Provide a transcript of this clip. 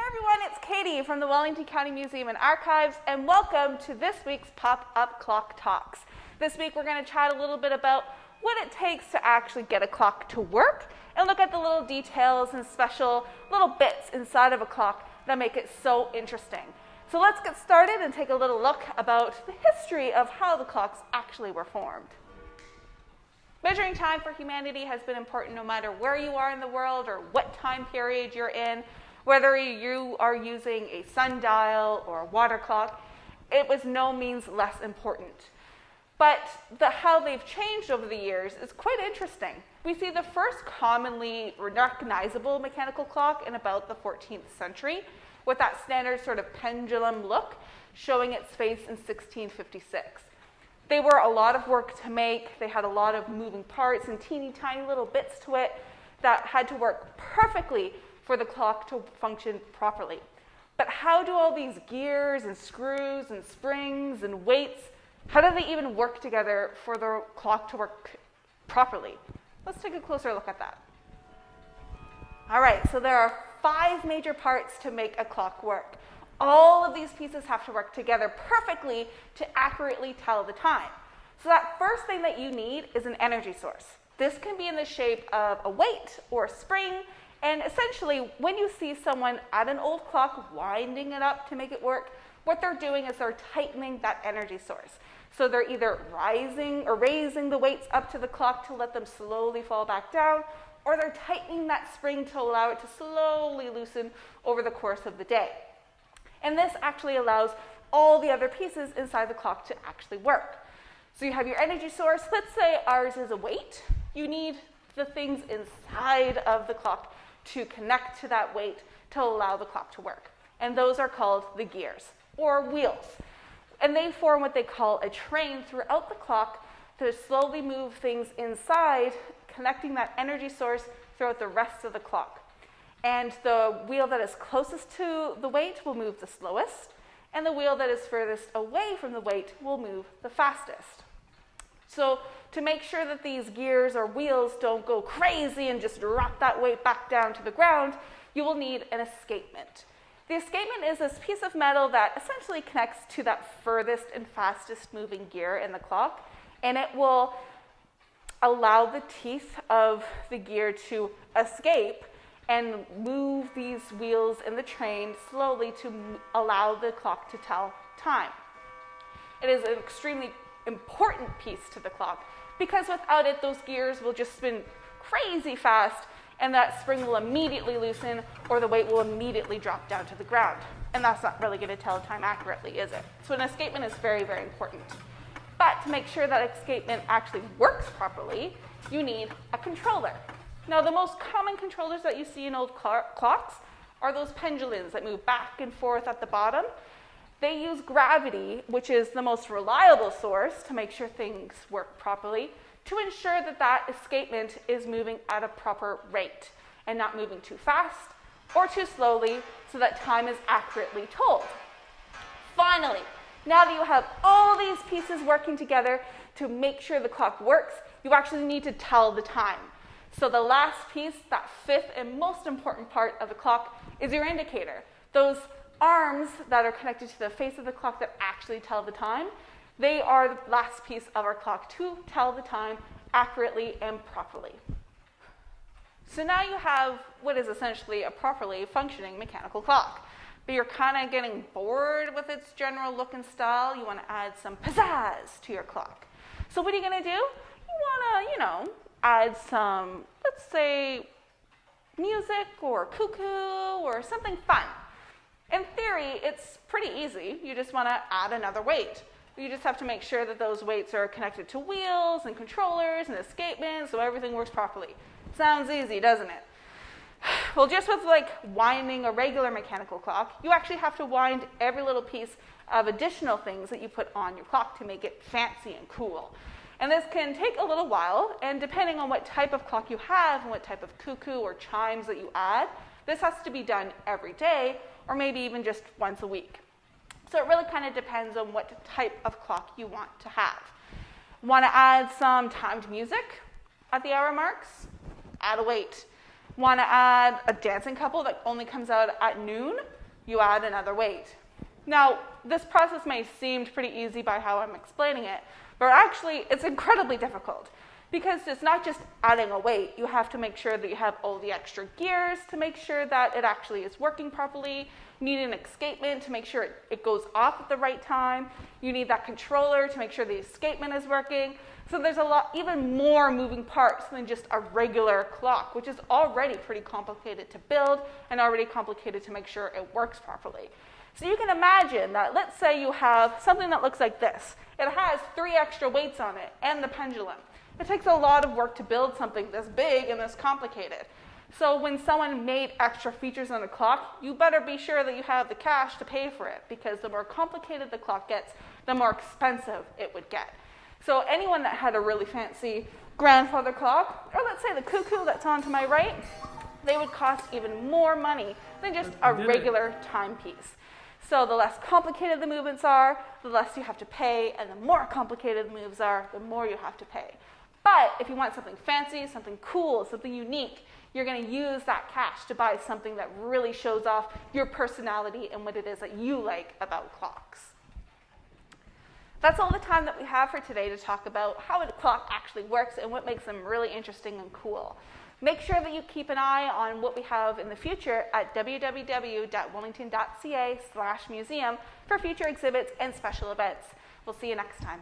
everyone, it's Katie from the Wellington County Museum and Archives, and welcome to this week's Pop-Up Clock Talks. This week we're going to chat a little bit about what it takes to actually get a clock to work, and look at the little details and special little bits inside of a clock that make it so interesting. So let's get started and take a little look about the history of how the clocks actually were formed. Measuring time for humanity has been important no matter where you are in the world or what time period you're in. Whether you are using a sundial or a water clock, it was no means less important. But how they've changed over the years is quite interesting. We see the first commonly recognizable mechanical clock in about the 14th century, with that standard sort of pendulum look showing its face in 1656. They were a lot of work to make. They had a lot of moving parts and teeny tiny little bits to it that had to work perfectly for the clock to function properly. But how do all these gears and screws and springs and weights, how do they even work together for the clock to work properly? Let's take a closer look at that. All right, so there are 5 major parts to make a clock work. All of these pieces have to work together perfectly to accurately tell the time. So that first thing that you need is an energy source. This can be in the shape of a weight or a spring, and essentially when you see someone at an old clock winding it up to make it work, what they're doing is they're tightening that energy source. So they're either rising or raising the weights up to the clock to let them slowly fall back down, or they're tightening that spring to allow it to slowly loosen over the course of the day. And this actually allows all the other pieces inside the clock to actually work. So you have your energy source. Let's say ours is a weight. You need the things inside of the clock to connect to that weight to allow the clock to work. And those are called the gears, or wheels. And they form what they call a train throughout the clock to slowly move things inside, connecting that energy source throughout the rest of the clock. And the wheel that is closest to the weight will move the slowest, and the wheel that is furthest away from the weight will move the fastest. So to make sure that these gears or wheels don't go crazy and just drop that weight back down to the ground, you will need an escapement. The escapement is this piece of metal that essentially connects to that furthest and fastest moving gear in the clock, and it will allow the teeth of the gear to escape and move these wheels in the train slowly to allow the clock to tell time. It is an extremely important piece to the clock because without it, those gears will just spin crazy fast and that spring will immediately loosen or the weight will immediately drop down to the ground. And that's not really going to tell time accurately, is it? So an escapement is very, very important. But to make sure that escapement actually works properly, you need a controller. Now, the most common controllers that you see in old clocks are those pendulums that move back and forth at the bottom. They use gravity, which is the most reliable source to make sure things work properly, to ensure that that escapement is moving at a proper rate and not moving too fast or too slowly so that time is accurately told. Finally, now that you have all these pieces working together to make sure the clock works, you actually need to tell the time. So the last piece, that 5th and most important part of the clock, is your indicator. Those arms that are connected to the face of the clock that actually tell the time, they are the last piece of our clock to tell the time accurately and properly. So now you have what is essentially a properly functioning mechanical clock. But you're kind of getting bored with its general look and style. You want to add some pizzazz to your clock. So what are you going to do? You want to, add some, let's say, music or cuckoo or something fun. In theory, it's pretty easy. You just want to add another weight. You just have to make sure that those weights are connected to wheels and controllers and escapements so everything works properly. Sounds easy, doesn't it? Well, just with winding a regular mechanical clock, you actually have to wind every little piece of additional things that you put on your clock to make it fancy and cool. And this can take a little while, and depending on what type of clock you have and what type of cuckoo or chimes that you add, this has to be done every day or maybe even just once a week. So it really kind of depends on what type of clock you want to have. Want to add some timed music at the hour marks? Add a weight. Want to add a dancing couple that only comes out at noon? you add another weight. Now, this process may seem pretty easy by how I'm explaining it, but actually it's incredibly difficult because it's not just adding a weight. You have to make sure that you have all the extra gears to make sure that it actually is working properly. You need an escapement to make sure it goes off at the right time. You need that controller to make sure the escapement is working. So there's even more moving parts than just a regular clock, which is already pretty complicated to build and already complicated to make sure it works properly. So you can imagine that, let's say you have something that looks like this. It has 3 extra weights on it and the pendulum. It takes a lot of work to build something this big and this complicated. So when someone made extra features on a clock, you better be sure that you have the cash to pay for it, because the more complicated the clock gets, the more expensive it would get. So anyone that had a really fancy grandfather clock, or let's say the cuckoo that's on to my right, they would cost even more money than just a regular timepiece. So the less complicated the movements are, the less you have to pay, and the more complicated the moves are, the more you have to pay. But if you want something fancy, something cool, something unique, you're going to use that cash to buy something that really shows off your personality and what it is that you like about clocks. That's all the time that we have for today to talk about how a clock actually works and what makes them really interesting and cool. Make sure that you keep an eye on what we have in the future at www.wellington.ca/museum for future exhibits and special events. We'll see you next time.